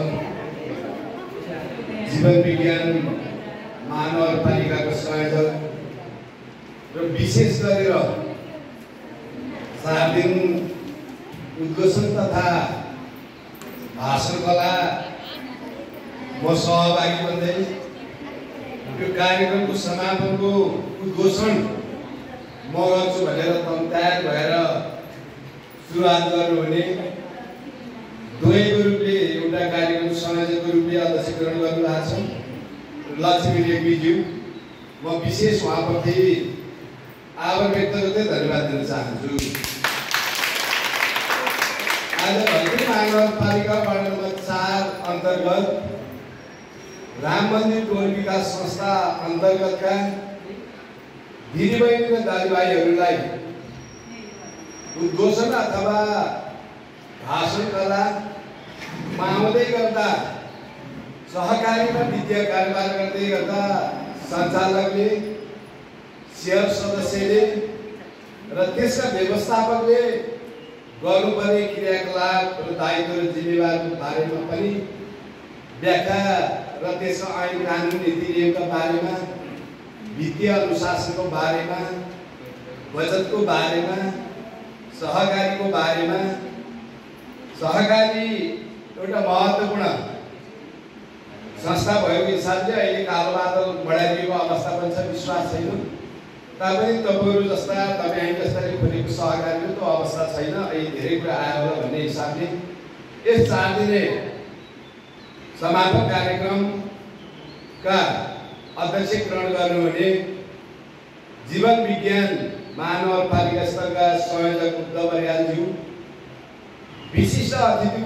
जीवन विज्ञान महानगरपालिकाको संयोजक र विशेष गरेर 4 दिन उद्घोषण तथा भाषण कला म सहभागी बन्दै यो कार्यक्रमको समापनको उद्घोषण म गर्छु भनेर तयार भएर सुरुवात गर्नुहुने दुवै ग्रुपले एउटा कार्यक्रम संयोजकको रूपले अध्यक्षीकरण गर्नुभएको छ लक्ष्मी रेग्मीज्यू म विशेष उहाँप्रति आभार व्यक्त गर्दै धन्यवाद दिन चाहन्छु। आज भर्खरै महानगरपालिका वार्ड नम्बर 4 अन्तर्गत राम मन्दिर टोल विकास संस्था अन्तर्गतका दिदीबहिनी र दाजुभाइहरूलाई उद्घोषण अथवा भाषण कला मान्दै गर्दा सहकारीमा विद्या कारोबार गर्दै गर्दा सञ्चालकले शेयर सदस्यले र त्यसका व्यवस्थापकले गर्नुपर्ने क्रियाकलाप र दायित्व र जिम्मेवारीको बारेमा पनि व्याख्या र त्यसका ऐन कानुन नीति नियमका बारेमा वित्तीय अनुशासनको बारेमा बचतको बारेमा सहकारीको बारेमा सहकारी एउटा महत्त्वपूर्ण संस्था भएको हिसाबले अहिले कालो बादल बढाइदिएको अवस्था पनि छ, विश्वास छैन। तापनि तपाईहरू जस्ता हामी जस्ताले खोलेको सहकारीको त्यो अवस्था छैन, अहिले धेरै कुरा आयो होला भन्ने हिसाबले यस 4 दिने समापन कार्यक्रमका अध्यक्षीकरण गर्नुहुने जीवन विज्ञान महानगरपालिका स्तरका संयोजक उद्धव बरियालज्यू, विशिष्ट अतिथि